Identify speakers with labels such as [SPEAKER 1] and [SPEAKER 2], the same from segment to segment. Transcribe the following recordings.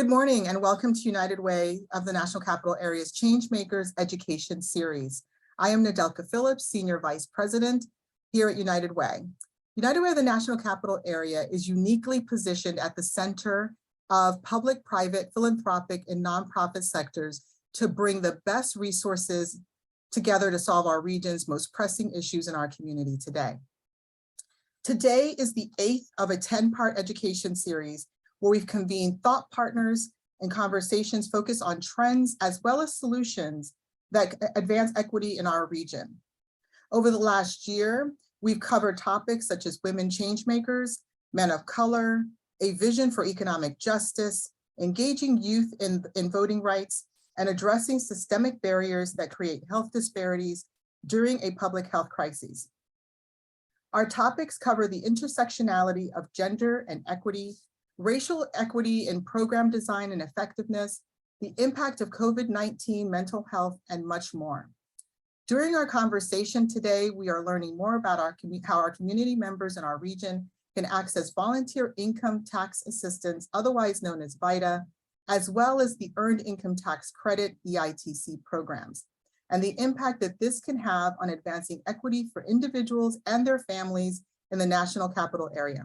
[SPEAKER 1] Good morning and welcome to United Way of the National Capital Area's Changemakers Education Series. I am Nadelka Phillips, Senior Vice President here at United Way. United Way of the National Capital Area is uniquely positioned at the center of public, private, philanthropic, and nonprofit sectors to bring the best resources together to solve our region's most pressing issues in our community today. Today is the 8th of a 10-part education series where we've convened thought partners and conversations focused on trends as well as solutions that advance equity in our region. Over the last year, we've covered topics such as women changemakers, men of color, a vision for economic justice, engaging youth in voting rights, and addressing systemic barriers that create health disparities during a public health crisis. Our topics cover the intersectionality of gender and equity, racial equity in program design and effectiveness, the impact of COVID-19 mental health, and much more. During our conversation today, we are learning more about how our community members in our region can access volunteer income tax assistance, otherwise known as VITA, as well as the Earned Income Tax Credit EITC programs, and the impact that this can have on advancing equity for individuals and their families in the National Capital Area.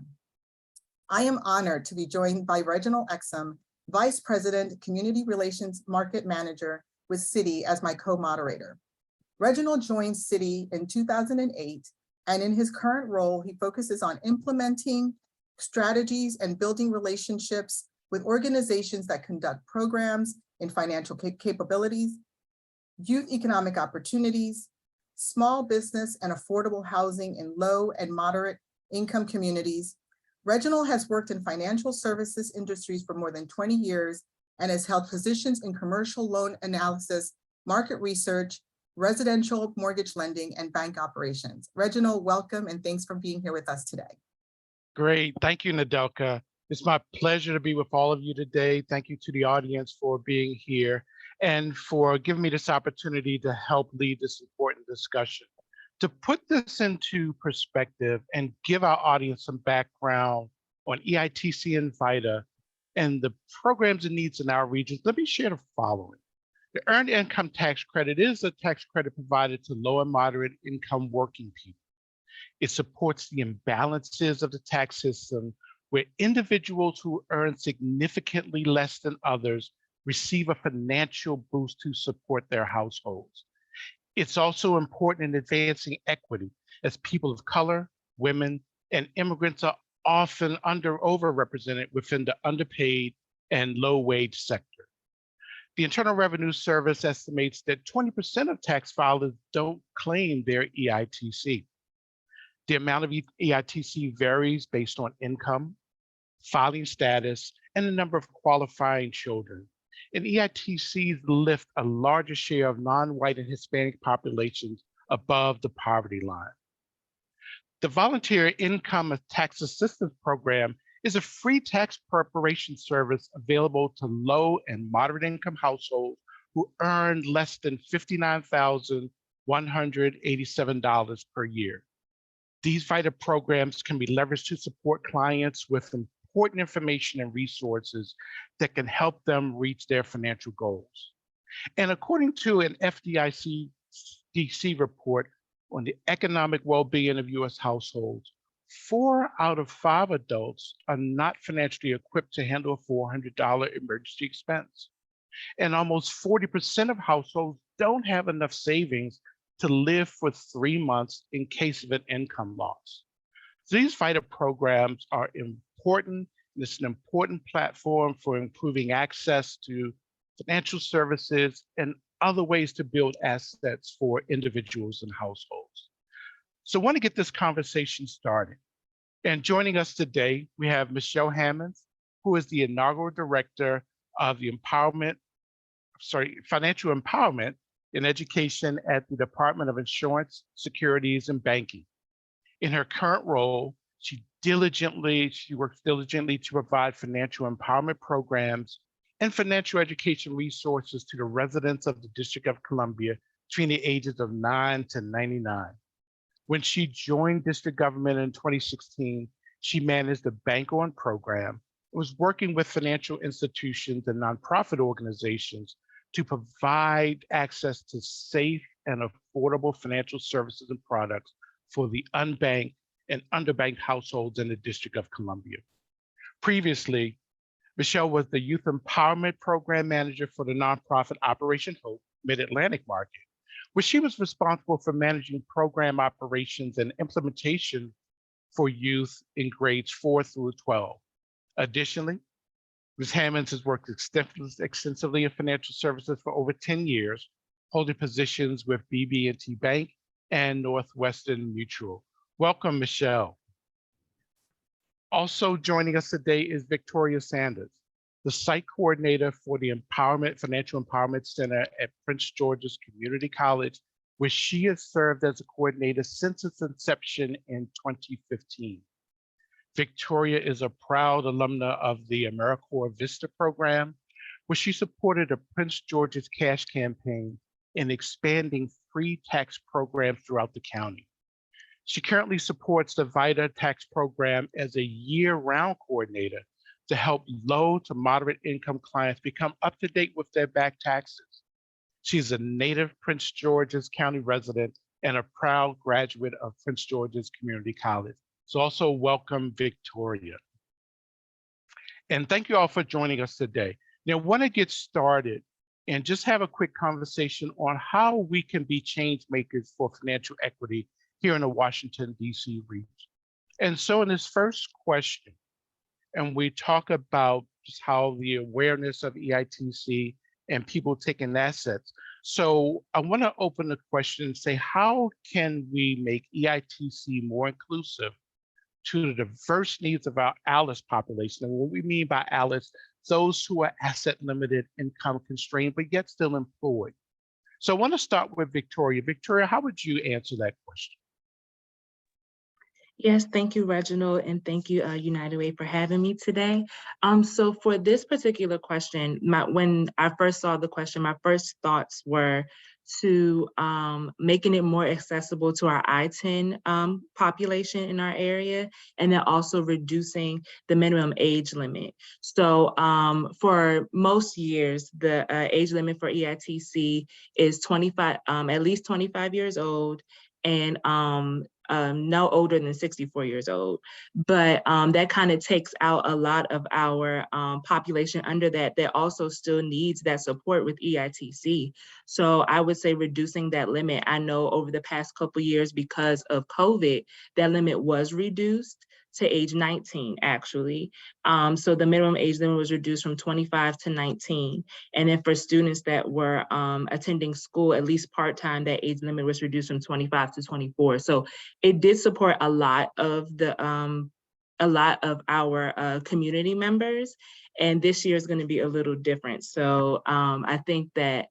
[SPEAKER 1] I am honored to be joined by Reginald Exum, Vice President, Community Relations Market Manager with Citi as my co-moderator. Reginald joined Citi in 2008, and in his current role, he focuses on implementing strategies and building relationships with organizations that conduct programs in financial capabilities, youth economic opportunities, small business and affordable housing in low and moderate income communities. Reginald has worked in financial services industries for more than 20 years and has held positions in commercial loan analysis, market research, residential mortgage lending, and bank operations. Reginald, welcome and thanks for being here with us today.
[SPEAKER 2] Great, thank you, Nadelka. It's my pleasure to be with all of you today. Thank you to the audience for being here and for giving me this opportunity to help lead this important discussion. To put this into perspective and give our audience some background on EITC and VITA and the programs and needs in our regions, let me share the following. The Earned Income Tax Credit is a tax credit provided to low and moderate income working people. It supports the imbalances of the tax system where individuals who earn significantly less than others receive a financial boost to support their households. It's also important in advancing equity as people of color, women, and immigrants are often overrepresented within the underpaid and low wage sector. The Internal Revenue Service estimates that 20% of tax filers don't claim their EITC. The amount of EITC varies based on income, filing status, and the number of qualifying children. And EITCs lift a larger share of non-white and Hispanic populations above the poverty line. The Volunteer Income Tax Assistance Program is a free tax preparation service available to low and moderate income households who earn less than $59,187 per year. These VITA programs can be leveraged to support clients with important information and resources that can help them reach their financial goals. And according to an FDIC report on the economic well-being of US households, 4 out of 5 adults are not financially equipped to handle a $400 emergency expense. And almost 40% of households don't have enough savings to live for 3 months in case of an income loss. So these VITA programs are important. It's an important platform for improving access to financial services and other ways to build assets for individuals and households. So I want to get this conversation started. And joining us today, we have Michelle Hammonds, who is the inaugural director of the Financial Empowerment in Education at the Department of Insurance, Securities, and Banking. In her current role, she works diligently to provide financial empowerment programs and financial education resources to the residents of the District of Columbia between the ages of 9 to 99. When she joined district government in 2016, she managed the Bank On program, was working with financial institutions and nonprofit organizations to provide access to safe and affordable financial services and products for the unbanked and underbanked households in the District of Columbia. Previously, Michelle was the Youth Empowerment Program Manager for the nonprofit Operation Hope Mid-Atlantic Market, where she was responsible for managing program operations and implementation for youth in grades 4 through 12. Additionally, Ms. Hammonds has worked extensively in financial services for over 10 years, holding positions with BB&T Bank and Northwestern Mutual. Welcome, Michelle. Also joining us today is Victoria Sanders, the site coordinator for the Financial Empowerment Center at Prince George's Community College, where she has served as a coordinator since its inception in 2015. Victoria is a proud alumna of the AmeriCorps Vista program, where she supported the Prince George's Cash campaign in expanding free tax programs throughout the county. She currently supports the VITA tax program as a year-round coordinator to help low to moderate income clients become up to date with their back taxes. She's a native Prince George's County resident and a proud graduate of Prince George's Community College. So also welcome, Victoria. And thank you all for joining us today. Now, I want to get started and just have a quick conversation on how we can be change makers for financial equity here in the Washington, D.C. region. And so in this first question, and we talk about just how the awareness of EITC and people taking assets. So I want to open the question and say, how can we make EITC more inclusive to the diverse needs of our ALICE population? And what we mean by ALICE, those who are asset limited, income constrained, but yet still employed. So I want to start with Victoria. Victoria, how would you answer that question?
[SPEAKER 3] Yes, thank you, Reginald, and thank you, United Way, for having me today. So for this particular question, when I first saw the question, my first thoughts were to making it more accessible to our I-10 population in our area, and then also reducing the minimum age limit. So for most years, the age limit for EITC is 25, at least 25 years old, and no older than 64 years old. But that kind of takes out a lot of our population under that also still needs that support with EITC. So I would say reducing that limit. I know over the past couple of years, because of COVID, that limit was reduced to age 19, actually. So the minimum age limit was reduced from 25 to 19. And then for students that were attending school, at least part-time, that age limit was reduced from 25 to 24. So it did support a lot of our community members. And this year is going to be a little different. So I think that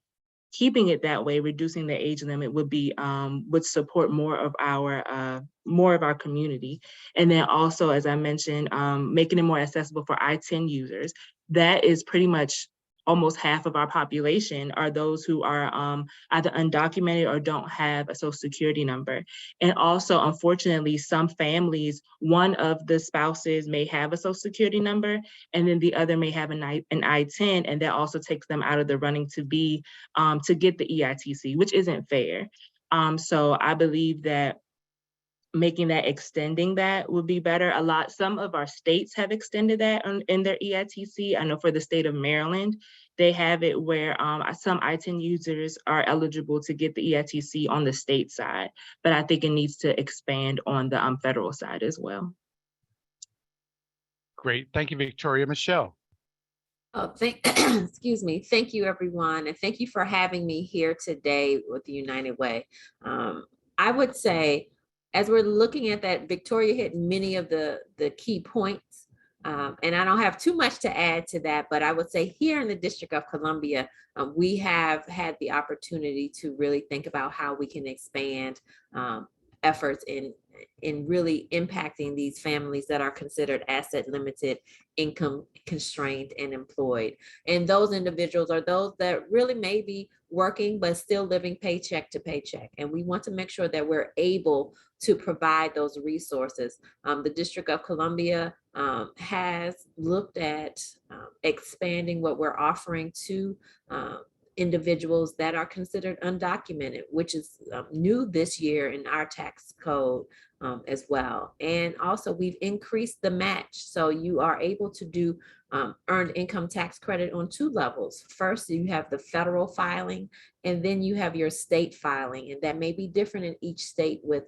[SPEAKER 3] keeping it that way, reducing the age limit would support more of our community. And then also, as I mentioned, making it more accessible for I-10 users. That is pretty much almost half of our population are those who are either undocumented or don't have a social security number. And also, unfortunately, some families, one of the spouses may have a social security number, and then the other may have an I-10, and that also takes them out of the running to get the EITC, which isn't fair. So I believe that extending that would be better. Some of our states have extended that in their EITC. I know for the state of Maryland, they have it where some I-10 users are eligible to get the EITC on the state side, but I think it needs to expand on the federal side as well.
[SPEAKER 2] Great, thank you, Victoria. Michelle.
[SPEAKER 4] Excuse me. Thank you, everyone. And thank you for having me here today with the United Way. I would say, as we're looking at that, Victoria hit many of the key points. And I don't have too much to add to that, but I would say here in the District of Columbia, we have had the opportunity to really think about how we can expand efforts in really impacting these families that are considered asset limited, income constrained, and employed. And those individuals are those that really may be working but still living paycheck to paycheck. And we want to make sure that we're able to provide those resources. The District of Columbia has looked at expanding what we're offering to individuals that are considered undocumented, which is new this year in our tax code as well. And also we've increased the match. So you are able to do earned income tax credit on 2 levels. First, you have the federal filing, and then you have your state filing, and that may be different in each state with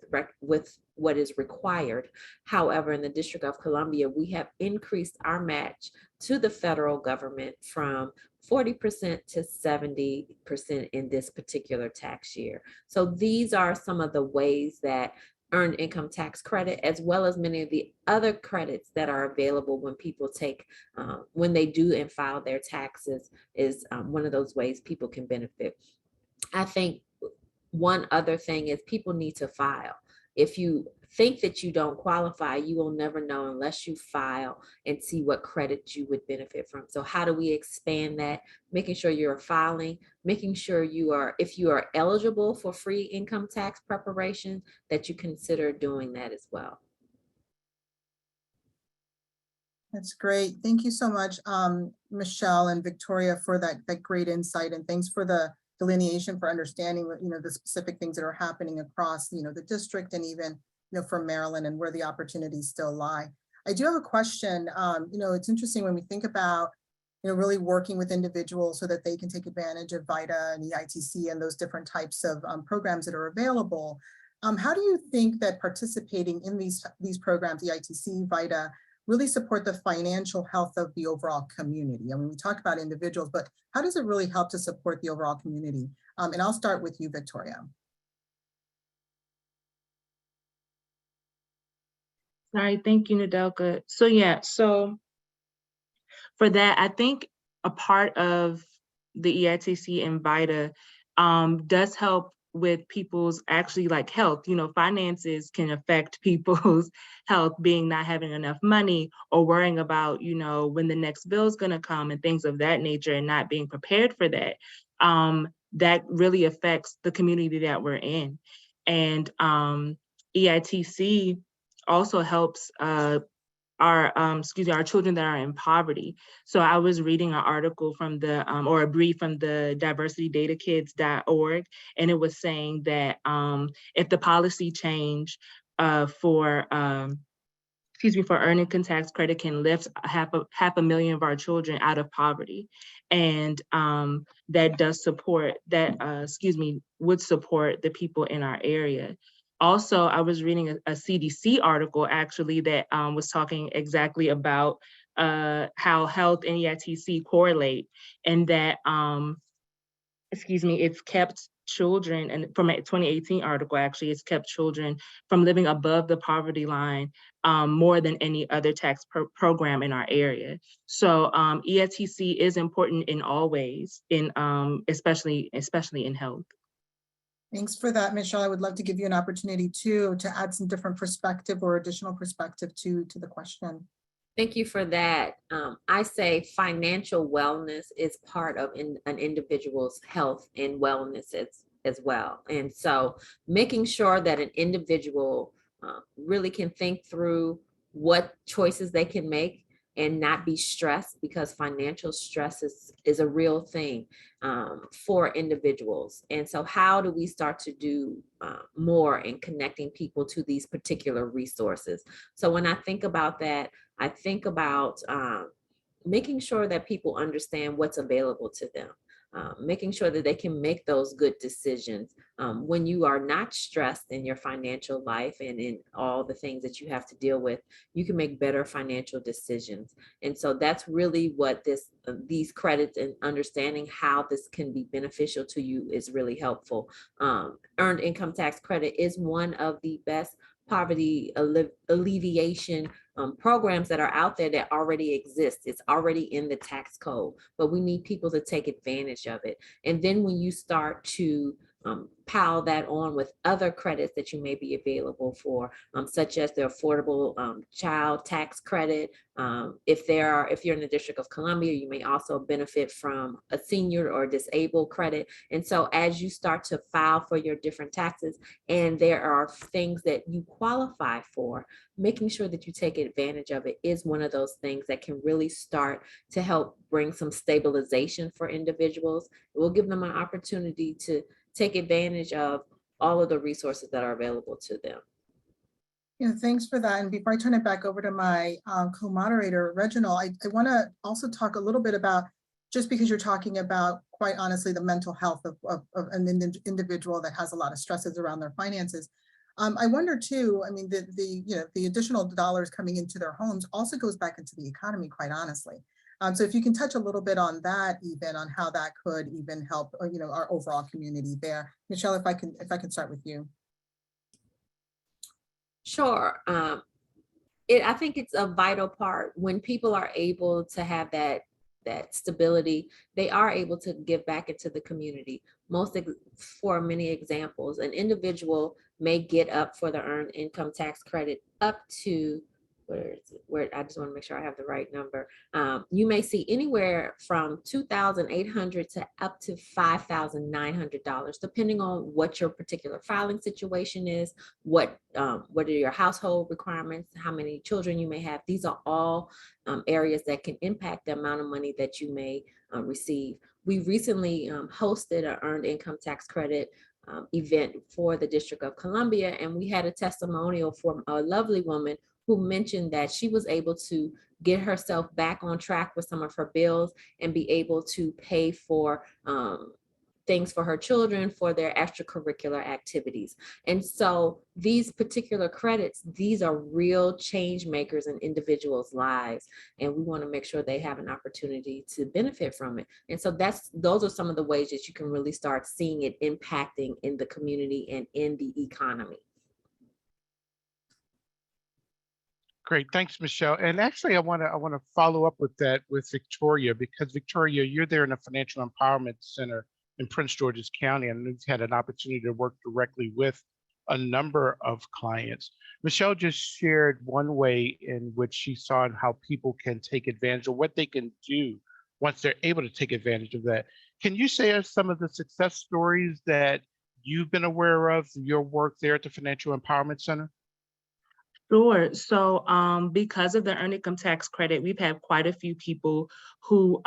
[SPEAKER 4] what is required. However, in the District of Columbia, we have increased our match to the federal government from 40% to 70% in this particular tax year. So these are some of the ways that earned income tax credit, as well as many of the other credits that are available when people take, when they do and file their taxes, is one of those ways people can benefit. I think one other thing is people need to file. If you think that you don't qualify, you will never know unless you file and see what credits you would benefit from. So how do we expand that? Making sure you're filing, making sure you are, if you are eligible for free income tax preparation, that you consider doing that as well.
[SPEAKER 1] That's great. Thank you so much, Michelle and Victoria, for that great insight, and thanks for the delineation for understanding, the specific things that are happening across, the district, and even, from Maryland, and where the opportunities still lie. I do have a question. It's interesting when we think about, really working with individuals so that they can take advantage of VITA and EITC and those different types of programs that are available. How do you think that participating in these programs, EITC, VITA, really support the financial health of the overall community? I mean, we talk about individuals, but how does it really help to support the overall community? And I'll start with you, Victoria.
[SPEAKER 3] Sorry, thank you, Nadelka. So yeah, so for that, I think a part of the EITC and VITA does help with people's actually like health. Finances can affect people's health, being not having enough money or worrying about, when the next bill is going to come and things of that nature, and not being prepared for that. That really affects the community that we're in. And EITC also helps our children that are in poverty. So I was reading an article from or a brief from the diversitydatakids.org, and it was saying that if the policy change for earned income tax credit can lift half a million of our children out of poverty, and that does support that. Would support the people in our area. Also, I was reading a CDC article actually that was talking exactly about how health and EITC correlate, and that it's kept children, and from a 2018 article actually, it's kept children from living above the poverty line more than any other tax program in our area. So EITC is important in all ways, in especially in health.
[SPEAKER 1] Thanks for that, Michelle. I would love to give you an opportunity too to add some different perspective or additional perspective to the question.
[SPEAKER 4] Thank you for that. I say financial wellness is part of an individual's health and wellness as well. And so making sure that an individual really can think through what choices they can make and not be stressed, because financial stress is a real thing for individuals. And so how do we start to do more in connecting people to these particular resources? So when I think about that, I think about making sure that people understand what's available to them, making sure that they can make those good decisions. When you are not stressed in your financial life and in all the things that you have to deal with, you can make better financial decisions. And so that's really what these credits and understanding how this can be beneficial to you is really helpful. Earned income tax credit is one of the best poverty alleviation programs that are out there that already exist. It's already in the tax code, but we need people to take advantage of it. And then when you start to pile that on with other credits that you may be available for, such as the affordable child tax credit. If you're in the District of Columbia, you may also benefit from a senior or disabled credit. And so as you start to file for your different taxes, and there are things that you qualify for, making sure that you take advantage of it is one of those things that can really start to help bring some stabilization for individuals. It will give them an opportunity to take advantage of all of the resources that are available to them.
[SPEAKER 1] Yeah, thanks for that. And before I turn it back over to my co-moderator, Reginald, I want to also talk a little bit about, just because you're talking about, quite honestly, the mental health of an individual that has a lot of stresses around their finances. I wonder too, I mean, the additional dollars coming into their homes also goes back into the economy, quite honestly. So if you can touch a little bit on that, even on how that could even help, our overall community there. Michelle, if I can start with you.
[SPEAKER 4] Sure. I think it's a vital part when people are able to have that stability. They are able to give back into the community. For many examples, an individual may get up for the earned income tax credit up to, where I just want to make sure I have the right number. You may see anywhere from $2,800 to up to $5,900, depending on what your particular filing situation is, what are your household requirements, how many children you may have. These are all areas that can impact the amount of money that you may receive. We recently hosted an earned income tax credit event for the District of Columbia, and we had a testimonial from a lovely woman who mentioned that she was able to get herself back on track with some of her bills and be able to pay for things for her children for their extracurricular activities. And so these particular credits, these are real change makers in individuals' lives. And we want to make sure they have an opportunity to benefit from it. And so those are some of the ways that you can really start seeing it impacting in the community and in the economy.
[SPEAKER 2] Great, thanks, Michelle. And actually, I want to follow up with that with Victoria, because Victoria, you're there in the Financial Empowerment Center in Prince George's County, and we've had an opportunity to work directly with a number of clients. Michelle just shared one way in which she saw how people can take advantage of what they can do once they're able to take advantage of that. Can you share some of the success stories that you've been aware of your work there at the Financial Empowerment Center?
[SPEAKER 3] Sure. So because of the earned income tax credit, we've had quite a few people who,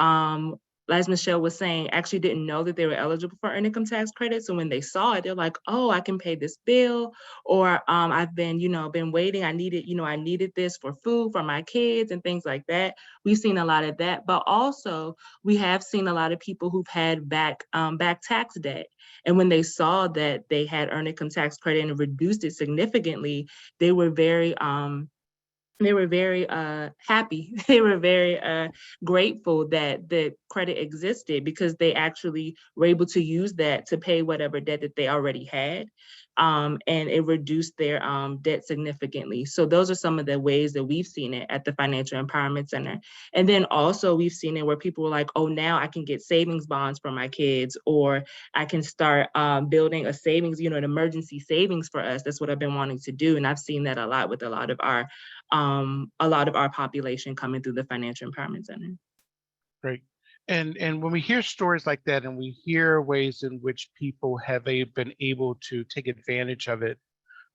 [SPEAKER 3] as Michelle was saying, actually didn't know that they were eligible for earned income tax credit. So when they saw it, they're like, oh, I can pay this bill, or I've been waiting. I needed this for food for my kids and things like that. We've seen a lot of that, but also we have seen a lot of people who've had back tax debt. And when they saw that they had earned income tax credit and reduced it significantly, they were very happy. They were very grateful that the credit existed, because they actually were able to use that to pay whatever debt that they already had. And it reduced their debt significantly. So those are some of the ways that we've seen it at the Financial Empowerment Center. And then also we've seen it where people were like, oh, now I can get savings bonds for my kids, or I can start building a savings, an emergency savings for us. That's what I've been wanting to do. And I've seen that a lot with a lot of our population coming through the Financial Empowerment Center.
[SPEAKER 2] Great. And when we hear stories like that, and we hear ways in which people have been able to take advantage of it,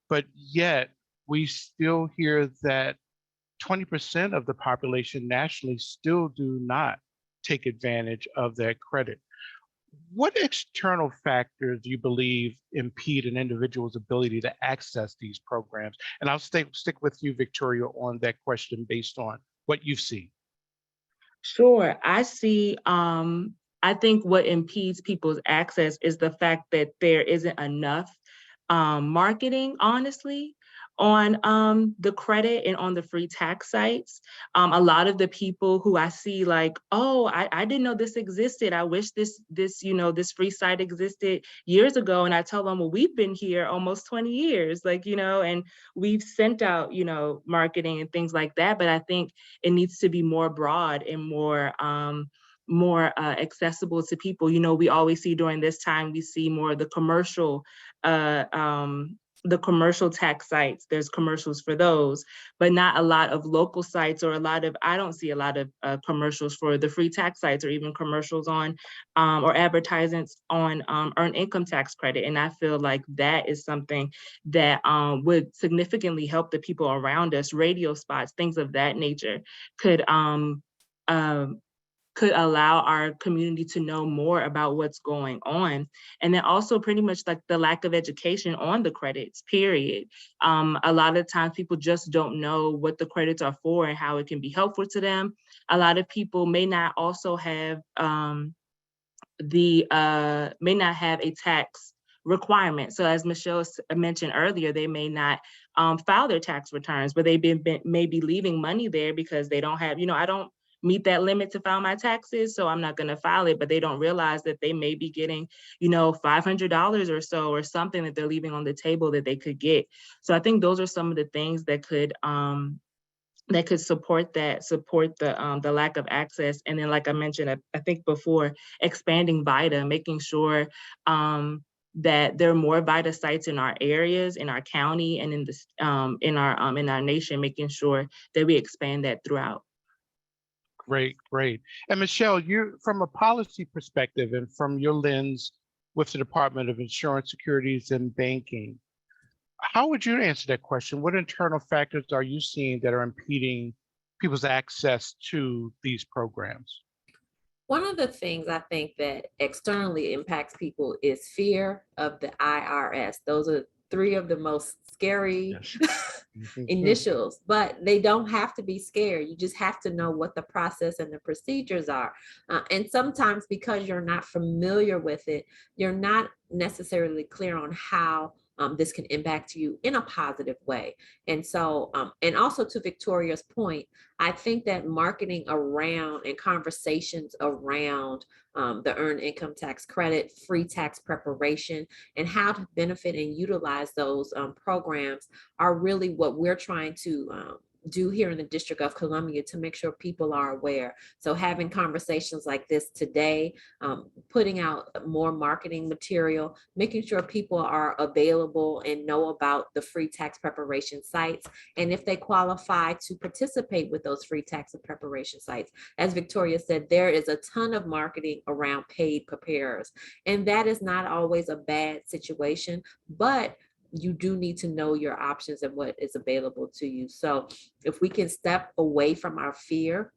[SPEAKER 2] but yet we still hear that 20% of the population nationally still do not take advantage of that credit. What external factors do you believe impede an individual's ability to access these programs? And I'll stick with you, Victoria, on that question based on what you've seen.
[SPEAKER 3] Sure. I see, I think what impedes people's access is the fact that there isn't enough marketing, honestly, on the credit and on the free tax sites. A lot of the people who I see like, oh, I didn't know this existed. I wish this free site existed years ago. And I tell them, well, we've been here almost 20 years, and we've sent out, marketing and things like that. But I think it needs to be more broad and more more accessible to people. You know, we always see during this time, we see more of the commercial tax sites. There's commercials for those, but not a lot of local sites, or I don't see a lot of commercials for the free tax sites, or even commercials on or advertisements on earned income tax credit. And I feel like that is something that would significantly help the people around us. Radio spots, things of that nature could allow our community to know more about what's going on. And then also pretty much like the lack of education on the credits, period. A lot of times people just don't know what the credits are for and how it can be helpful to them. A lot of people may not also have may not have a tax requirement. So as Michelle mentioned earlier, they may not file their tax returns, but they may be leaving money there because they don't have, I don't meet that limit to file my taxes, so I'm not going to file it. But they don't realize that they may be getting, $500 or so, or something that they're leaving on the table that they could get. So I think those are some of the things that could support the lack of access. And then, like I mentioned, I think before, expanding VITA, making sure that there are more VITA sites in our areas, in our county, and in our nation, making sure that we expand that throughout.
[SPEAKER 2] Great, great. And Michelle, you, from a policy perspective and from your lens with the Department of Insurance, Securities, and Banking, how would you answer that question? What internal factors are you seeing that are impeding people's access to these programs?
[SPEAKER 4] One of the things I think that externally impacts people is fear of the IRS. Those are three of the most scary initials, but they don't have to be scared. You just have to know what the process and the procedures are. And sometimes because you're not familiar with it, you're not necessarily clear on how this can impact you in a positive way. And so, and also to Victoria's point, I think that marketing around and conversations around the earned income tax credit, free tax preparation, and how to benefit and utilize those programs are really what we're trying to do here in the District of Columbia to make sure people are aware. So having conversations like this today, putting out more marketing material, making sure people are available and know about the free tax preparation sites, and if they qualify to participate with those free tax preparation sites. As Victoria said, there is a ton of marketing around paid preparers, and that is not always a bad situation, but you do need to know your options and what is available to you. So if we can step away from our fear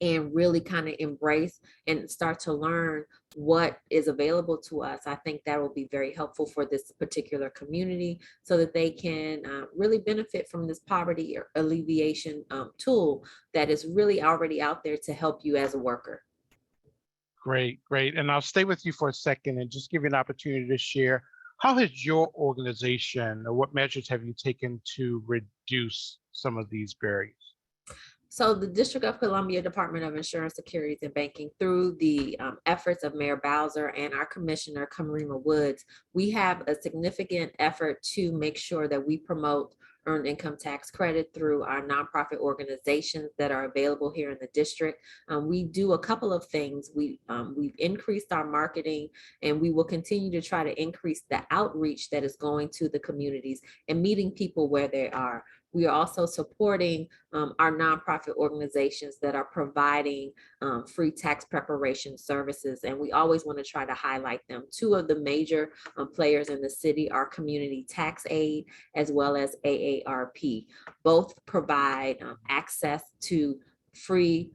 [SPEAKER 4] and really kind of embrace and start to learn what is available to us, I think that will be very helpful for this particular community so that they can really benefit from this poverty alleviation tool that is really already out there to help you as a worker.
[SPEAKER 2] Great, great. And I'll stay with you for a second and just give you an opportunity to share. How has your organization, or what measures have you taken to reduce some of these barriers?
[SPEAKER 4] So the District of Columbia Department of Insurance, Securities, and Banking, through the efforts of Mayor Bowser and our Commissioner, Kamarima Woods, we have a significant effort to make sure that we promote earned income tax credit through our nonprofit organizations that are available here in the district. We do a couple of things. We've increased our marketing, and we will continue to try to increase the outreach that is going to the communities and meeting people where they are. We are also supporting our nonprofit organizations that are providing free tax preparation services, and we always want to try to highlight them. Two of the major players in the city are Community Tax Aid as well as AARP. Both provide access to free,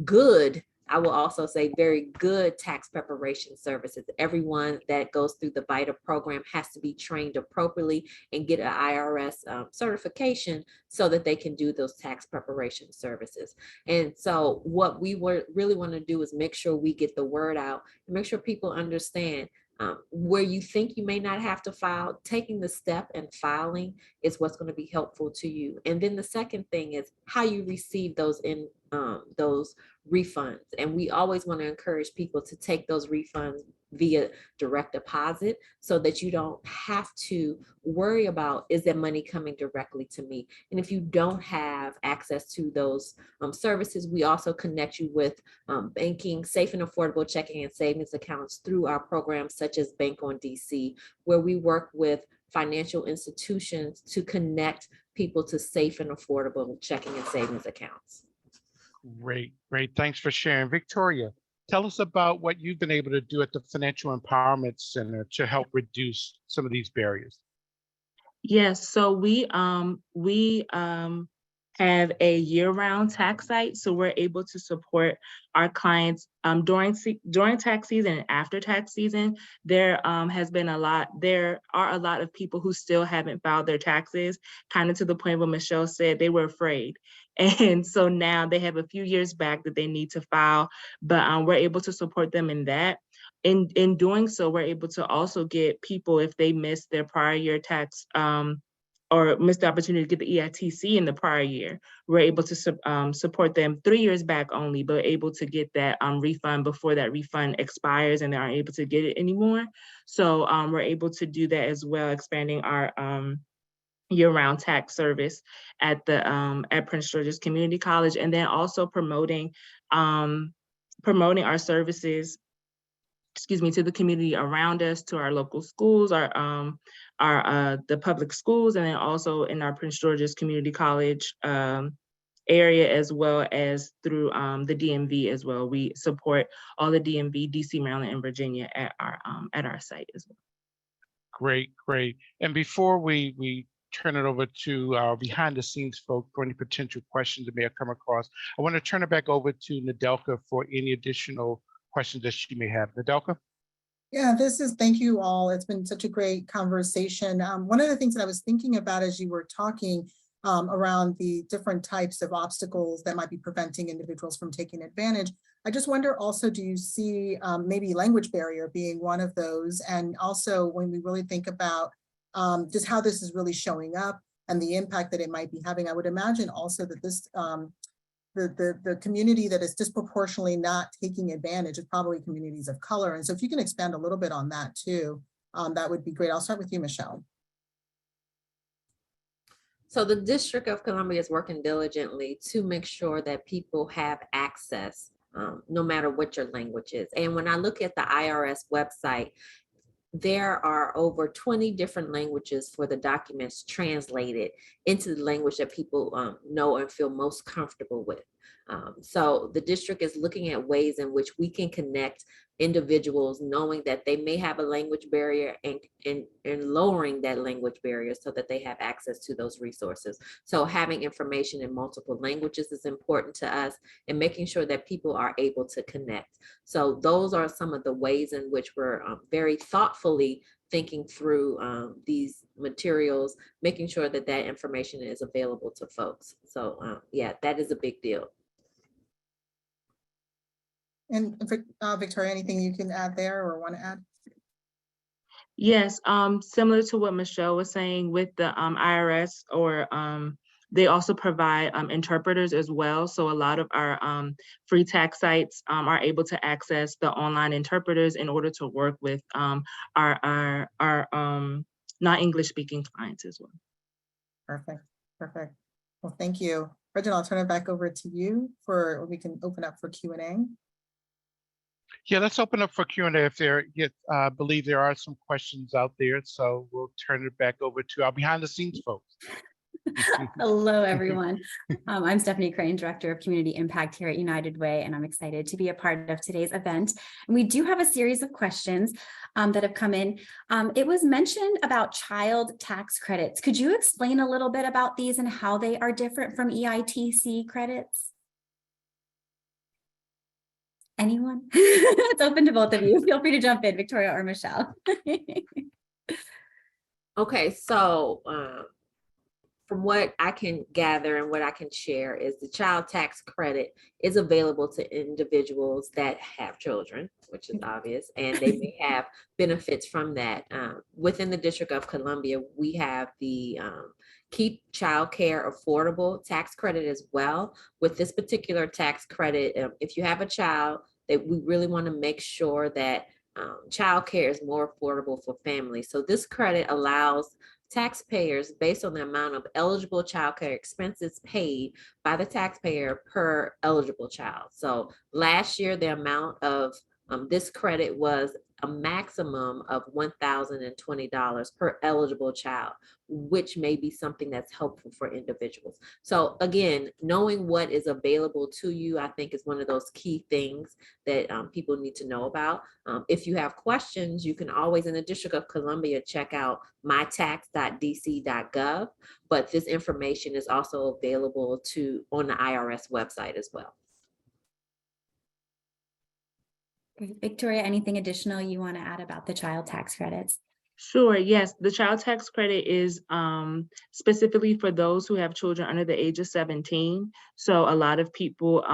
[SPEAKER 4] good, I will also say very good tax preparation services. Everyone that goes through the VITA program has to be trained appropriately and get an IRS certification so that they can do those tax preparation services. And so what we really want to do is make sure we get the word out and make sure people understand where you think you may not have to file, taking the step and filing is what's going to be helpful to you. And then the second thing is how you receive those those refunds. And we always want to encourage people to take those refunds via direct deposit so that you don't have to worry about, is that money coming directly to me? And if you don't have access to those services, we also connect you with banking, safe and affordable checking and savings accounts through our programs such as Bank on DC, where we work with financial institutions to connect people to safe and affordable checking and savings accounts.
[SPEAKER 2] Great, great. Thanks for sharing. Victoria, tell us about what you've been able to do at the Financial Empowerment Center to help reduce some of these barriers.
[SPEAKER 3] Yes, so we have a year-round tax site, so we're able to support our clients during tax season and after tax season. There are a lot of people who still haven't filed their taxes, kind of to the point where Michelle said they were afraid. And so now they have a few years back that they need to file, but we're able to support them in that. In doing so, we're able to also get people, if they missed their prior year tax or missed the opportunity to get the EITC in the prior year, we're able to support them 3 years back only, but able to get that refund before that refund expires and they aren't able to get it anymore. So we're able to do that as well, expanding our year-round tax service at the at Prince George's Community College, and then also promoting our services, to the community around us, to our local schools, the public schools, and then also in our Prince George's Community College area, as well as through the DMV as well. We support all the DMV, DC, Maryland, and Virginia at our site as well.
[SPEAKER 2] Great, great. And before we turn it over to our behind the scenes folk for any potential questions that may have come across, I want to turn it back over to Nadelka for any additional questions that she may have. Nadelka?
[SPEAKER 1] Yeah, thank you all. It's been such a great conversation. One of the things that I was thinking about as you were talking around the different types of obstacles that might be preventing individuals from taking advantage, I just wonder also, do you see maybe language barrier being one of those? And also when we really think about just how this is really showing up and the impact that it might be having, I would imagine also that this the community that is disproportionately not taking advantage is probably communities of color. And so if you can expand a little bit on that too, that would be great. I'll start with you, Michelle.
[SPEAKER 4] So the District of Columbia is working diligently to make sure that people have access, no matter what your language is. And when I look at the IRS website, there are over 20 different languages for the documents translated into the language that people know and feel most comfortable with. So the district is looking at ways in which we can connect individuals, knowing that they may have a language barrier, and lowering that language barrier so that they have access to those resources. So having information in multiple languages is important to us, and making sure that people are able to connect. So those are some of the ways in which we're very thoughtfully thinking through these materials, making sure that that information is available to folks. So yeah, that is a big deal.
[SPEAKER 1] And Victoria, anything you can add there or want to add?
[SPEAKER 3] Yes, similar to what Michelle was saying with the IRS, or they also provide interpreters as well. So a lot of our free tax sites are able to access the online interpreters in order to work with our non-English speaking clients as well.
[SPEAKER 1] Perfect, perfect. Well, thank you. Reginald, I'll turn it back over to you for, we can open up for Q&A.
[SPEAKER 2] Yeah, let's open up for Q&A if there, I believe there are some questions out there. So we'll turn it back over to our behind the scenes folks.
[SPEAKER 5] Hello, everyone. I'm Stephanie Crane, Director of Community Impact here at United Way, and I'm excited to be a part of today's event. And we do have a series of questions that have come in. It was mentioned about child tax credits. Could you explain a little bit about these and how they are different from EITC credits? Anyone? It's open to both of you. Feel free to jump in, Victoria or Michelle.
[SPEAKER 4] Okay, so from what I can gather and what I can share is the child tax credit is available to individuals that have children, which is obvious, and they may have benefits from that. Within the District of Columbia, we have the keep childcare affordable tax credit as well. With this particular tax credit, if you have a child, that we really want to make sure that childcare is more affordable for families. So this credit allows taxpayers, based on the amount of eligible childcare expenses paid by the taxpayer per eligible child. So last year, the amount of this credit was a maximum of $1,020 per eligible child, which may be something that's helpful for individuals. So again, knowing what is available to you, I think, is one of those key things that people need to know about. If you have questions, you can always, in the District of Columbia, check out mytax.dc.gov, but this information is also available on the IRS website as well.
[SPEAKER 5] Victoria, anything additional you want to add about the child tax credits?
[SPEAKER 3] Sure. Yes, the child tax credit is specifically for those who have children under the age of 17. So a lot of people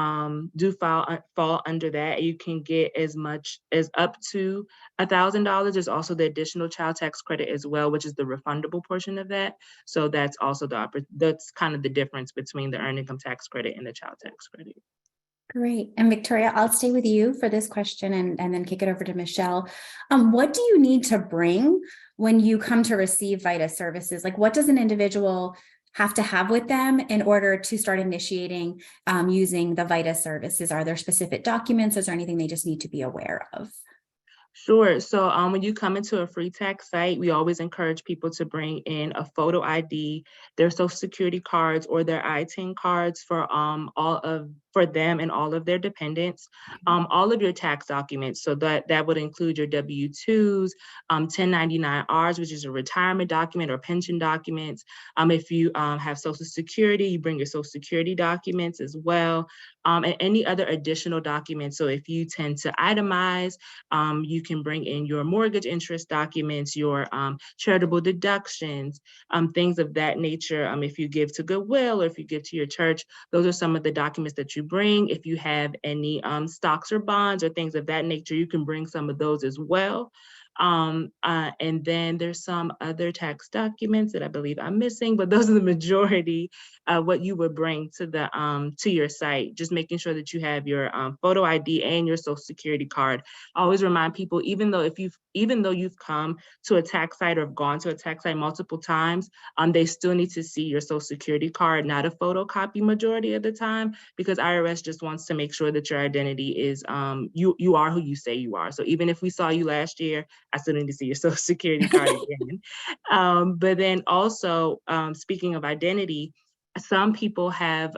[SPEAKER 3] do fall under that. You can get as much as up to $1,000. There's also the additional child tax credit as well, which is the refundable portion of that. So that's also that's kind of the difference between the earned income tax credit and the child tax credit.
[SPEAKER 5] Great. And Victoria, I'll stay with you for this question and then kick it over to Michelle. What do you need to bring when you come to receive VITA services? Like, what does an individual have to have with them in order to start initiating using the VITA services? Are there specific documents? Is there anything they just need to be aware of?
[SPEAKER 3] Sure. So when you come into a free tax site, we always encourage people to bring in a photo ID, their social security cards, or their ITIN cards for them and all of their dependents, all of your tax documents. So that would include your W-2s, 1099-Rs, which is a retirement document or pension documents. If you have Social Security, you bring your Social Security documents as well, and any other additional documents. So if you tend to itemize, you can bring in your mortgage interest documents, your charitable deductions, things of that nature. If you give to Goodwill or if you give to your church, those are some of the documents that you bring. If you have any stocks or bonds or things of that nature, you can bring some of those as well. And then there's some other tax documents that I believe I'm missing, but those are the majority of what you would bring to your site. Just making sure that you have your photo ID and your Social Security card. I always remind people, even though you've come to a tax site or have gone to a tax site multiple times, they still need to see your Social Security card, not a photocopy majority of the time, because IRS just wants to make sure that your identity is you are who you say you are. So even if we saw you last year, I still need to see your Social Security card again. But then also, speaking of identity, some people have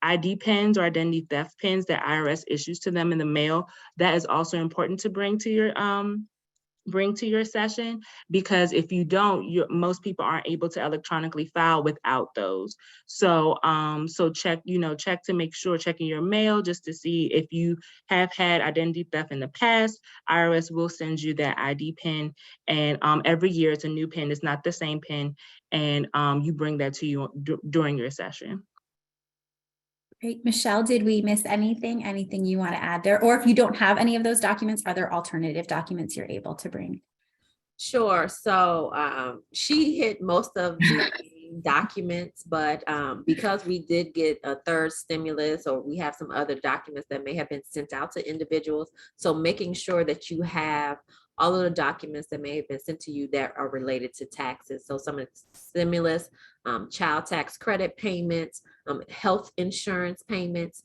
[SPEAKER 3] ID pins or identity theft pins that IRS issues to them in the mail. That is also important to bring to your session, because if you don't, most people aren't able to electronically file without those. So check to make sure, checking your mail just to see if you have had identity theft in the past. IRS will send you that ID pin, and every year it's a new pin. It's not the same pin, and you bring that to you during your session.
[SPEAKER 5] Great. Michelle, did we miss anything? Anything you want to add there? Or if you don't have any of those documents, are there alternative documents you're able to bring?
[SPEAKER 4] Sure. So she hit most of the documents, but because we did get a third stimulus, or we have some other documents that may have been sent out to individuals. So making sure that you have all of the documents that may have been sent to you that are related to taxes. So some of the stimulus, child tax credit payments, health insurance payments.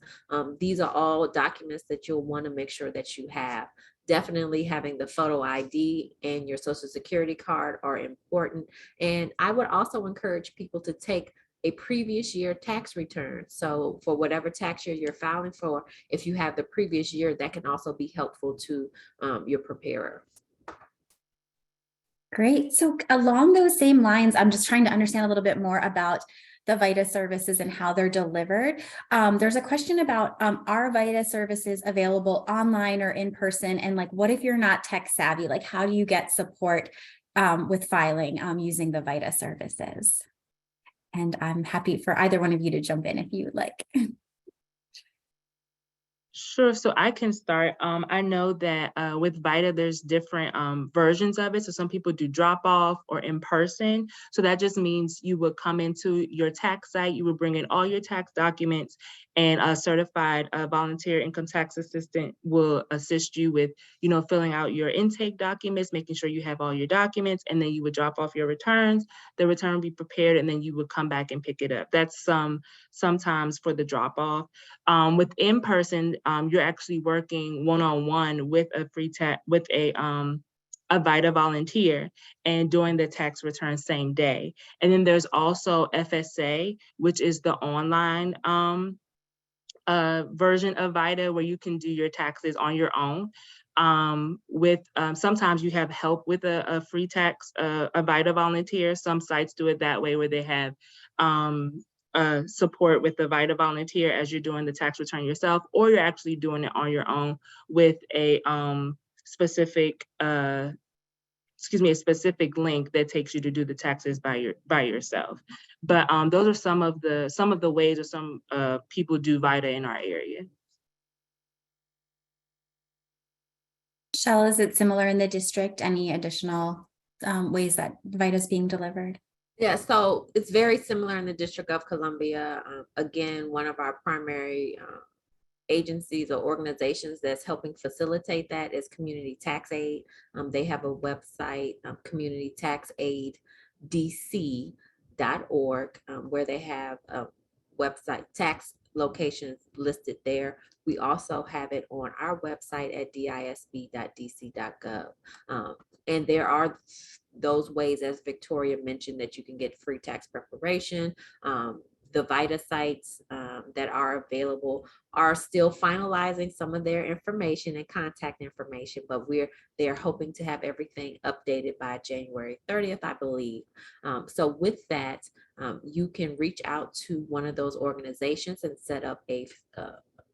[SPEAKER 4] These are all documents that you'll want to make sure that you have. Definitely having the photo ID and your Social Security card are important. And I would also encourage people to take a previous year tax return. So for whatever tax year you're filing for, if you have the previous year, that can also be helpful to your preparer.
[SPEAKER 5] Great. So along those same lines, I'm just trying to understand a little bit more about the VITA services and how they're delivered. There's a question about, are VITA services available online or in person? And like, what if you're not tech savvy? Like, how do you get support with filing using the VITA services? And I'm happy for either one of you to jump in if you would like.
[SPEAKER 3] Sure. So I can start. I know that with VITA, there's different versions of it. So some people do drop off or in person. So that just means you would come into your tax site, you would bring in all your tax documents, and a certified volunteer income tax assistant will assist you with, filling out your intake documents, making sure you have all your documents, and then you would drop off your returns. The return will be prepared, and then you would come back and pick it up. That's sometimes for the drop off. With in person, you're actually working one-on-one with a a VITA volunteer and doing the tax return same day. And then there's also FSA, which is the online version of VITA where you can do your taxes on your own. Sometimes you have help with a free tax, a VITA volunteer. Some sites do it that way where they have support with the VITA volunteer as you're doing the tax return yourself, or you're actually doing it on your own with a specific link that takes you to do the taxes by yourself. But those are some of the ways or some people do VITA in our area.
[SPEAKER 5] Michelle, is it similar in the district? Any additional ways that VITA is being delivered?
[SPEAKER 4] Yeah, so it's very similar in the District of Columbia. Again, one of our primary agencies or organizations that's helping facilitate that is Community Tax Aid. They have a website, communitytaxaiddc.org, where they have website tax locations listed there. We also have it on our website at disb.dc.gov. And there are those ways, as Victoria mentioned, that you can get free tax preparation. The VITA sites that are available are still finalizing some of their information and contact information, but they're hoping to have everything updated by January 30th, I believe. So with that, you can reach out to one of those organizations and set up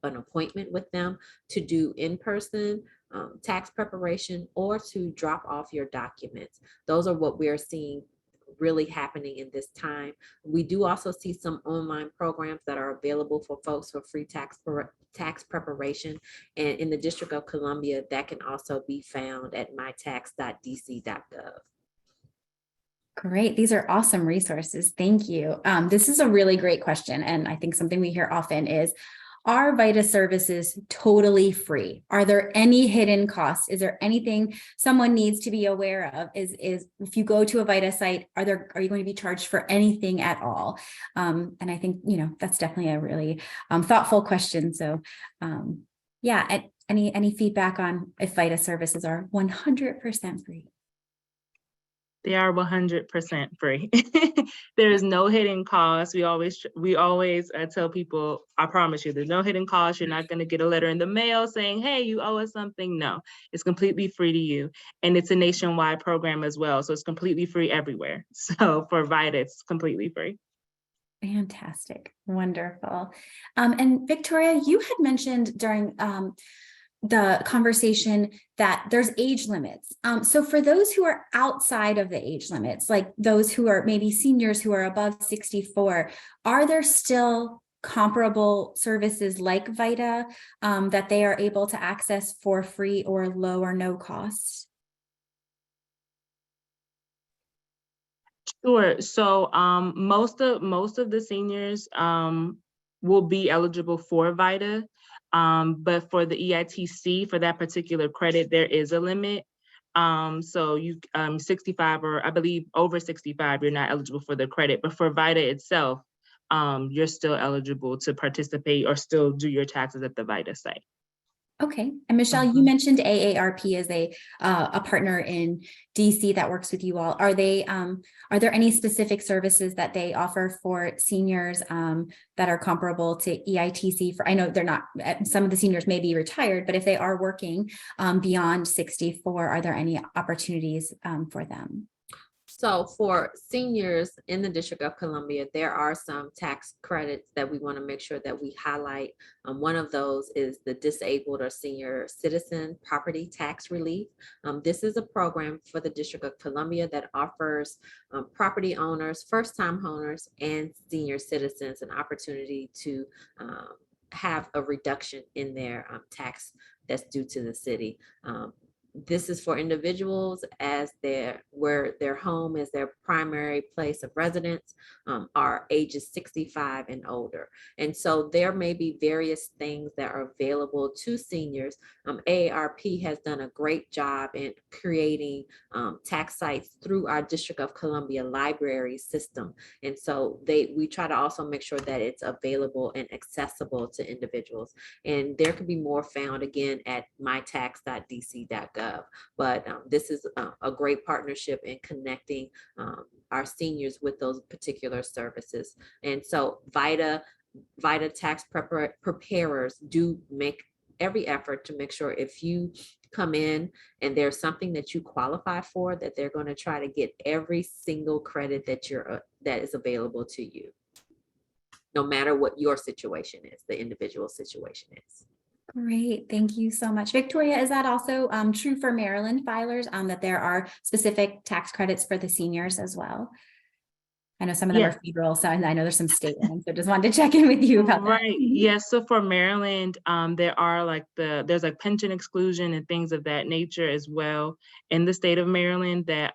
[SPEAKER 4] an appointment with them to do in-person tax preparation or to drop off your documents. Those are what we're seeing really happening in this time. We do also see some online programs that are available for folks for free tax preparation. And in the District of Columbia, that can also be found at mytax.dc.gov.
[SPEAKER 5] Great. These are awesome resources. Thank you. This is a really great question. And I think something we hear often is, are VITA services totally free? Are there any hidden costs? Is there anything someone needs to be aware of? Is if you go to a VITA site, are you going to be charged for anything at all? And I think, that's definitely a really thoughtful question. So yeah, any feedback on if VITA services are 100% free?
[SPEAKER 3] They are 100% free. There is no hidden cost. We always tell people, I promise you, there's no hidden cost. You're not going to get a letter in the mail saying, hey, you owe us something. No, it's completely free to you. And it's a nationwide program as well. So it's completely free everywhere. So for VITA, it's completely free.
[SPEAKER 5] Fantastic. Wonderful. And Victoria, you had mentioned during the conversation that there's age limits. So for those who are outside of the age limits, like those who are maybe seniors who are above 64, are there still comparable services like VITA that they are able to access for free or low or no cost?
[SPEAKER 3] Sure. So most of the seniors will be eligible for VITA. But for the EITC, for that particular credit, there is a limit. So you 65 or I believe over 65, you're not eligible for the credit. But for VITA itself, you're still eligible to participate or still do your taxes at the VITA site.
[SPEAKER 5] Okay. And Michelle, you mentioned AARP as a partner in DC that works with you all. Are there any specific services that they offer for seniors that are comparable to EITC? I know they're not, some of the seniors may be retired, but if they are working beyond 64, are there any opportunities for them?
[SPEAKER 4] So for seniors in the District of Columbia, there are some tax credits that we want to make sure that we highlight. One of those is the Disabled or Senior Citizen Property Tax Relief. This is a program for the District of Columbia that offers property owners, first-time owners, and senior citizens an opportunity to have a reduction in their tax that's due to the city. This is for individuals as where their home is their primary place of residence, are ages 65 and older. And so there may be various things that are available to seniors. AARP has done a great job in creating tax sites through our District of Columbia library system. And so we try to also make sure that it's available and accessible to individuals. And there could be more found again at mytax.dc.gov. But this is a great partnership in connecting our seniors with those particular services. And so VITA tax preparers do make every effort to make sure if you come in and there's something that you qualify for, that they're going to try to get every single credit that is available to you, no matter what your situation is, the individual situation is.
[SPEAKER 5] Great, thank you so much. Victoria, is that also true for Maryland filers, that there are specific tax credits for the seniors as well? I know some of them are federal, so I know there's some state ones, so just wanted to check in with you about that.
[SPEAKER 3] Right, yes, so for Maryland, there are there's like pension exclusion and things of that nature as well in the state of Maryland that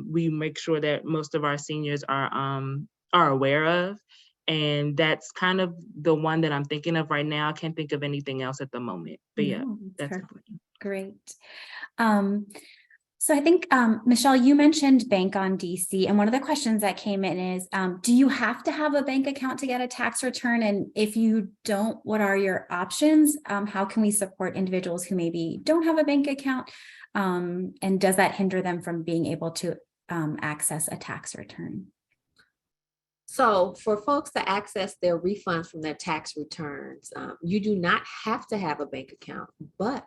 [SPEAKER 3] we make sure that most of our seniors are aware of. And that's kind of the one that I'm thinking of right now. I can't think of anything else at the moment, but yeah, that's
[SPEAKER 5] great. So I think, Michelle, you mentioned Bank on DC, and one of the questions that came in is, do you have to have a bank account to get a tax return? And if you don't, what are your options? How can we support individuals who maybe don't have a bank account? And does that hinder them from being able to access a tax return?
[SPEAKER 4] So for folks to access their refunds from their tax returns, you do not have to have a bank account, but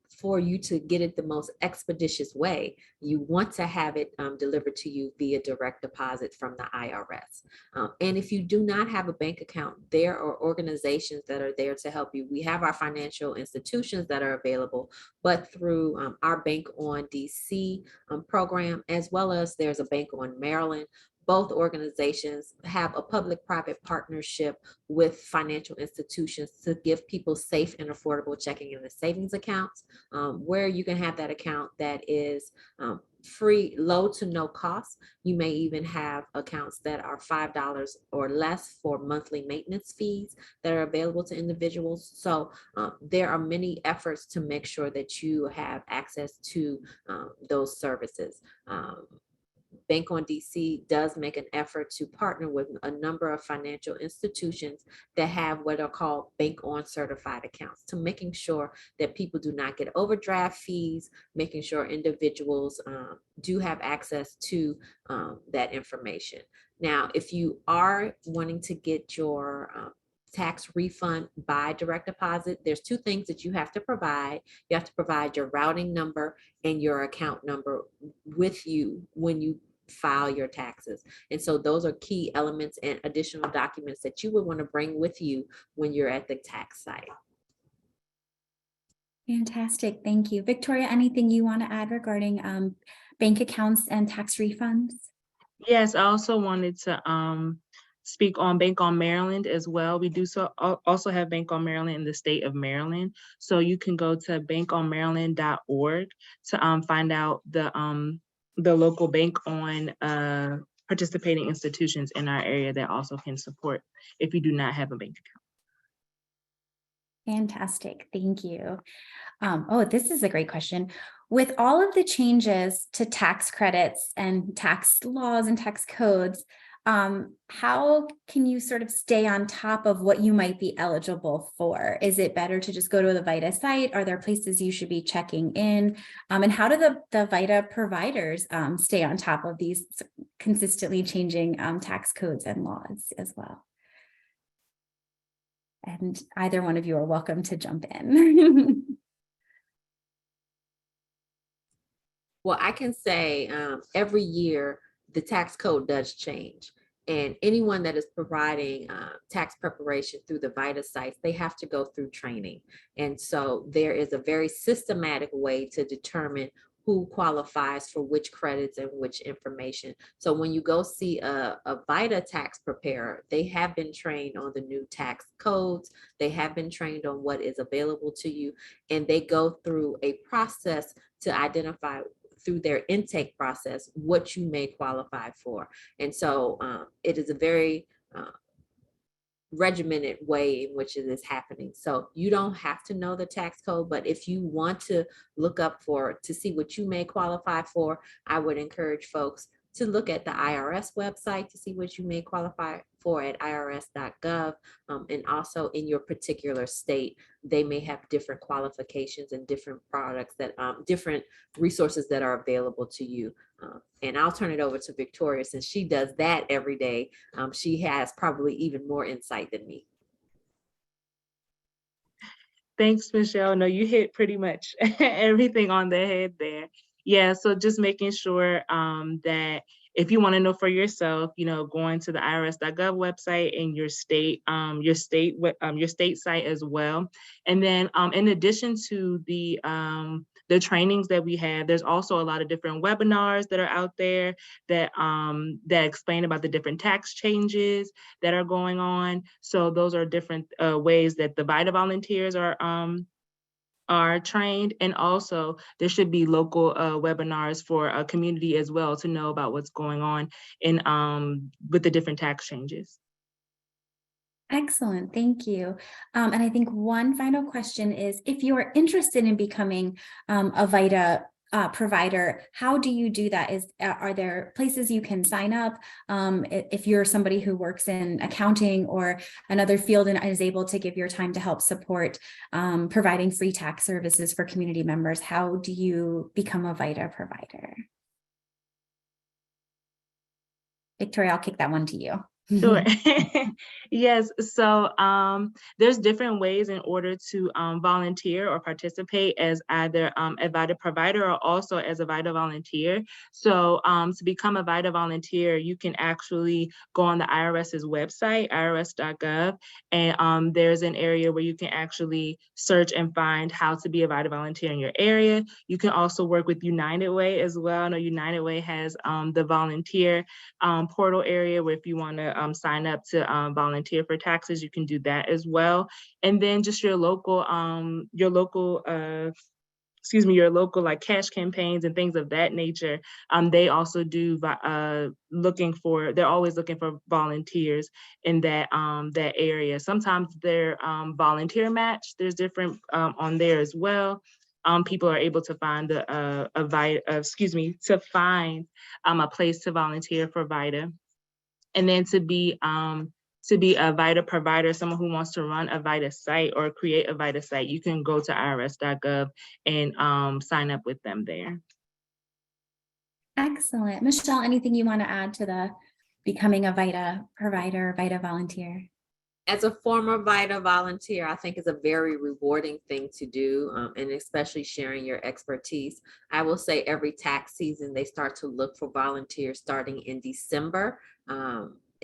[SPEAKER 4] for you to get it the most expeditious way, you want to have it delivered to you via direct deposit from the IRS. And if you do not have a bank account, there are organizations that are there to help you. We have our financial institutions that are available, but through our Bank on DC program, as well as there's a Bank on Maryland. Both organizations have a public-private partnership with financial institutions to give people safe and affordable checking and savings accounts, where you can have that account that is free, low to no cost. You may even have accounts that are $5 or less for monthly maintenance fees that are available to individuals. So there are many efforts to make sure that you have access to those services. Bank on DC does make an effort to partner with a number of financial institutions that have what are called Bank on certified accounts, to making sure that people do not get overdraft fees, making sure individuals do have access to that information. Now, if you are wanting to get your tax refund by direct deposit, there's two things that you have to provide. You have to provide your routing number and your account number with you when you file your taxes. And so those are key elements and additional documents that you would want to bring with you when you're at the tax site.
[SPEAKER 5] Fantastic, thank you. Victoria, anything you want to add regarding bank accounts and tax refunds?
[SPEAKER 3] Yes, I also wanted to speak on Bank on Maryland as well. We do also have Bank on Maryland in the state of Maryland. So you can go to bankonmaryland.org to find out the local bank on participating institutions in our area that also can support if you do not have a bank account.
[SPEAKER 5] Fantastic, thank you. Oh, this is a great question. With all of the changes to tax credits and tax laws and tax codes, how can you sort of stay on top of what you might be eligible for? Is it better to just go to the VITA site? Are there places you should be checking in? And how do the VITA providers stay on top of these consistently changing tax codes and laws as well? And either one of you are welcome to jump in.
[SPEAKER 4] Well, I can say every year the tax code does change, and anyone that is providing tax preparation through the VITA sites, they have to go through training. And so there is a very systematic way to determine who qualifies for which credits and which information. So when you go see a VITA tax preparer, they have been trained on the new tax codes. They have been trained on what is available to you, and they go through a process to identify through their intake process what you may qualify for. And so it is a very regimented way in which it is happening. So you don't have to know the tax code, but if you want to look up to see what you may qualify for, I would encourage folks to look at the IRS website to see what you may qualify for at irs.gov. And also in your particular state, they may have different qualifications and different products that different resources that are available to you. And I'll turn it over to Victoria since she does that every day. She has probably even more insight than me.
[SPEAKER 3] Thanks, Michelle. No, you hit pretty much everything on the head there. Yeah, so just making sure that if you want to know for yourself, going to the irs.gov website and your state site as well. And then in addition to the trainings that we have, there's also a lot of different webinars that are out there that explain about the different tax changes that are going on. So those are different ways that the VITA volunteers are trained, and also there should be local webinars for a community as well to know about what's going on in with the different tax changes.
[SPEAKER 5] Excellent, thank you. And I think one final question is, if you are interested in becoming a VITA provider, how do you do that? Are there places you can sign up? If you're somebody who works in accounting or another field and is able to give your time to help support providing free tax services for community members, how do you become a VITA provider? Victoria, I'll kick that one to you.
[SPEAKER 3] Sure. Yes. So there's different ways in order to volunteer or participate as either a VITA provider or also as a VITA volunteer. So to become a VITA volunteer, you can actually go on the IRS's website, irs.gov, and there's an area where you can actually search and find how to be a VITA volunteer in your area. You can also work with United Way as well. I know United Way has the volunteer portal area where if you want to sign up to volunteer for taxes, you can do that as well. And then just your local like cash campaigns and things of that nature. They also do they're always looking for volunteers in that area. Sometimes they're volunteer match. There's different on there as well. People are able to find a place to volunteer for VITA. And then to be a VITA provider, someone who wants to run a VITA site or create a VITA site, you can go to irs.gov and sign up with them there.
[SPEAKER 5] Excellent. Michelle, anything you want to add to the becoming a VITA provider, VITA volunteer?
[SPEAKER 4] As a former VITA volunteer, I think it's a very rewarding thing to do, and especially sharing your expertise. I will say every tax season, they start to look for volunteers starting in December,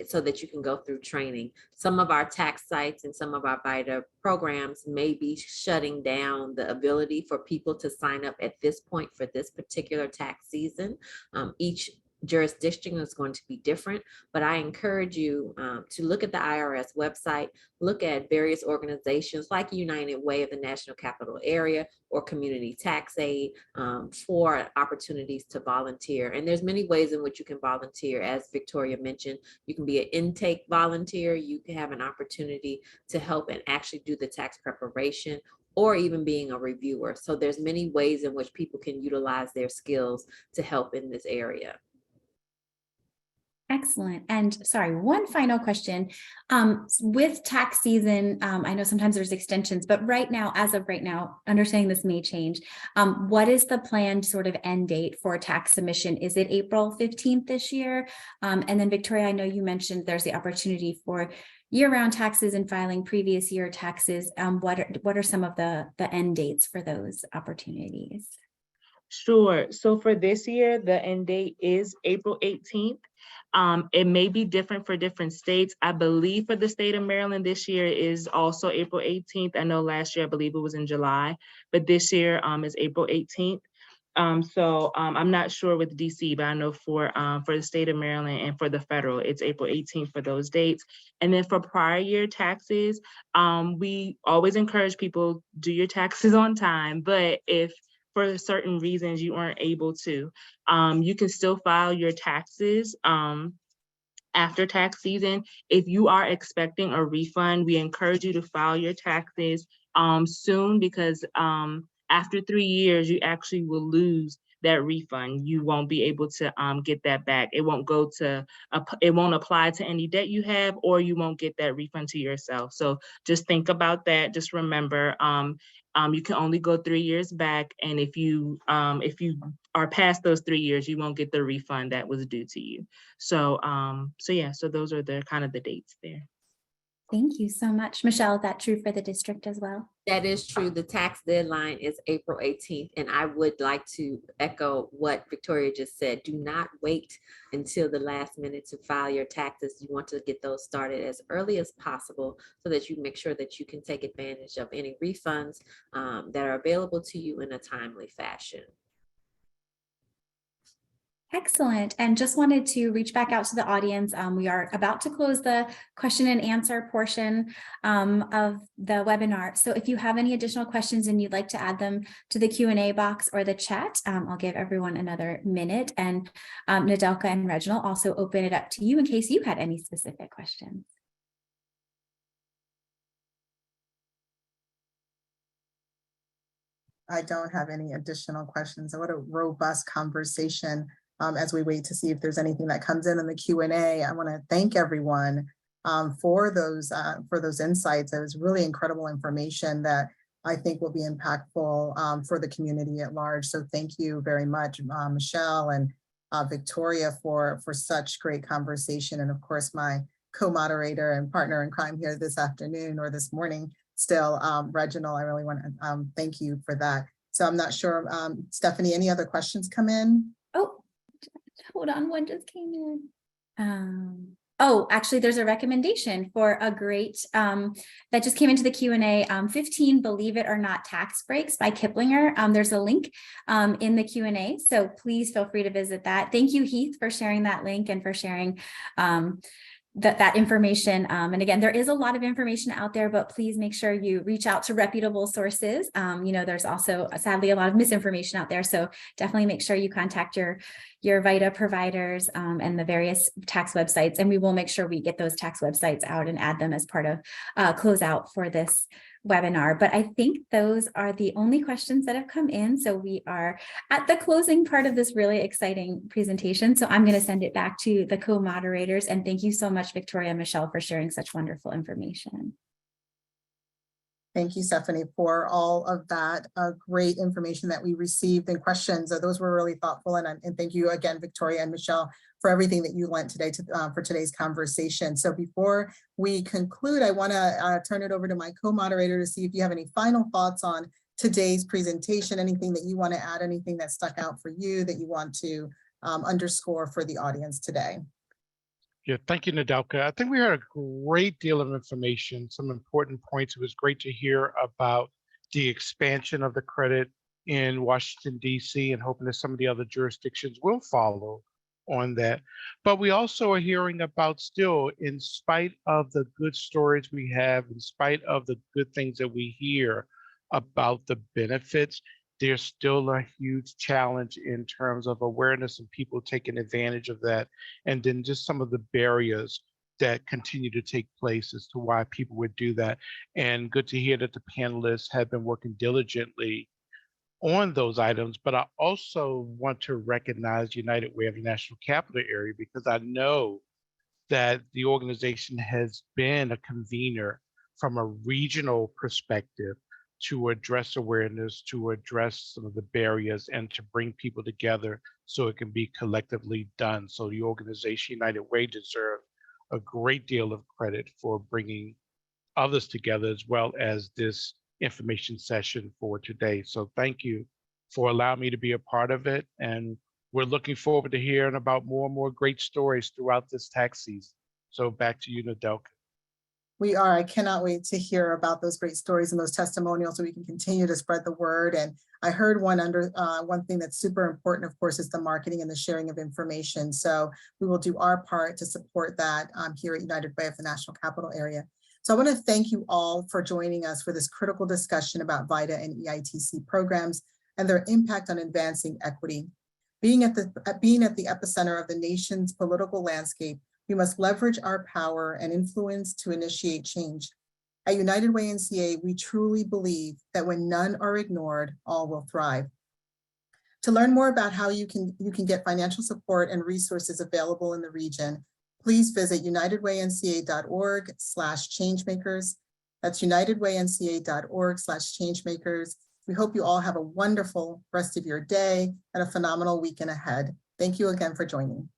[SPEAKER 4] so that you can go through training. Some of our tax sites and some of our VITA programs may be shutting down the ability for people to sign up at this point for this particular tax season. Each jurisdiction is going to be different, but I encourage you to look at the IRS website, look at various organizations like United Way of the National Capital Area or Community Tax Aid for opportunities to volunteer. And there's many ways in which you can volunteer. As Victoria mentioned, you can be an intake volunteer. You can have an opportunity to help and actually do the tax preparation, or even being a reviewer. So there's many ways in which people can utilize their skills to help in this area.
[SPEAKER 5] Excellent. And sorry, one final question. With tax season, I know sometimes there's extensions, but as of right now, understanding this may change, what is the planned sort of end date for tax submission? Is it April 15th this year? And then Victoria, I know you mentioned there's the opportunity for year-round taxes and filing previous year taxes. What are some of the end dates for those opportunities?
[SPEAKER 3] Sure. So for this year, the end date is April 18th. It may be different for different states. I believe for the state of Maryland this year is also April 18th. I know last year, I believe it was in July, but this year is April 18th. I'm not sure with DC, but I know for the state of Maryland and for the federal, it's April 18th for those dates. And then for prior year taxes, we always encourage people do your taxes on time, but if for certain reasons you aren't able to, you can still file your taxes after tax season. If you are expecting a refund, we encourage you to file your taxes soon, because after 3 years, you actually will lose that refund. You won't be able to get that back. It won't go to, it won't apply to any debt you have, or you won't get that refund to yourself. So just think about that. Just remember, you can only go 3 years back. And if you are past those 3 years, you won't get the refund that was due to you. So, so those are the kind of the dates there.
[SPEAKER 5] Thank you so much. Michelle, is that true for the district as well?
[SPEAKER 4] That is true. The tax deadline is April 18th. And I would like to echo what Victoria just said. Do not wait until the last minute to file your taxes. You want to get those started as early as possible so that you make sure that you can take advantage of any refunds that are available to you in a timely fashion.
[SPEAKER 5] Excellent. And just wanted to reach back out to the audience. We are about to close the question and answer portion of the webinar. So if you have any additional questions and you'd like to add them to the Q&A box or the chat, I'll give everyone another minute. And Nadelka and Reginald, also open it up to you in case you had any specific questions.
[SPEAKER 1] I don't have any additional questions. What a robust conversation. As we wait to see if there's anything that comes in the Q&A, I want to thank everyone for those insights. It was really incredible information that I think will be impactful for the community at large. So thank you very much, Michelle and Victoria, for such great conversation. And of course, my co-moderator and partner in crime here this afternoon or this morning still, Reginald, I really want to thank you for that. So I'm not sure, Stephanie, any other questions come in?
[SPEAKER 5] Oh, hold on, one just came in. Oh, actually, there's a recommendation for a great, that just came into the Q&A, 15 Believe It or Not Tax Breaks by Kiplinger. There's a link in the Q&A, so please feel free to visit that. Thank you, Heath, for sharing that link and for sharing that information. And again, there is a lot of information out there, but please make sure you reach out to reputable sources. There's also sadly a lot of misinformation out there. So definitely make sure you contact your VITA providers and the various tax websites. And we will make sure we get those tax websites out and add them as part of closeout for this webinar. But I think those are the only questions that have come in. So we are at the closing part of this really exciting presentation. So I'm going to send it back to the co-moderators. And thank you so much, Victoria and Michelle, for sharing such wonderful information.
[SPEAKER 1] Thank you, Stephanie, for all of that great information that we received and questions. Those were really thoughtful. And thank you again, Victoria and Michelle, for everything that you lent today for today's conversation. So before we conclude, I want to turn it over to my co-moderator to see if you have any final thoughts on today's presentation, anything that you want to add, anything that stuck out for you that you want to underscore for the audience today.
[SPEAKER 2] Yeah, thank you, Nadelka. I think we heard a great deal of information, some important points. It was great to hear about the expansion of the credit in Washington, D.C., and hoping that some of the other jurisdictions will follow on that. But we also are hearing about still, in spite of the good stories we have, in spite of the good things that we hear about the benefits, there's still a huge challenge in terms of awareness and people taking advantage of that. And then just some of the barriers that continue to take place as to why people would do that. And good to hear that the panelists have been working diligently on those items. But I also want to recognize United Way of the National Capital Area, because I know that the organization has been a convener from a regional perspective to address awareness, to address some of the barriers, and to bring people together so it can be collectively done. So the organization United Way deserves a great deal of credit for bringing others together, as well as this information session for today. So thank you for allowing me to be a part of it. And we're looking forward to hearing about more and more great stories throughout this tax season. So back to you, Nadelka.
[SPEAKER 1] We are. I cannot wait to hear about those great stories and those testimonials so we can continue to spread the word. And I heard one thing that's super important, of course, is the marketing and the sharing of information. So we will do our part to support that here at United Way of the National Capital Area. So I want to thank you all for joining us for this critical discussion about VITA and EITC programs and their impact on advancing equity. Being at the epicenter of the nation's political landscape, we must leverage our power and influence to initiate change. At United Way NCA, we truly believe that when none are ignored, all will thrive. To learn more about how you can get financial support and resources available in the region, please visit unitedwaynca.org/changemakers. That's unitedwaynca.org/changemakers. We hope you all have a wonderful rest of your day and a phenomenal weekend ahead. Thank you again for joining.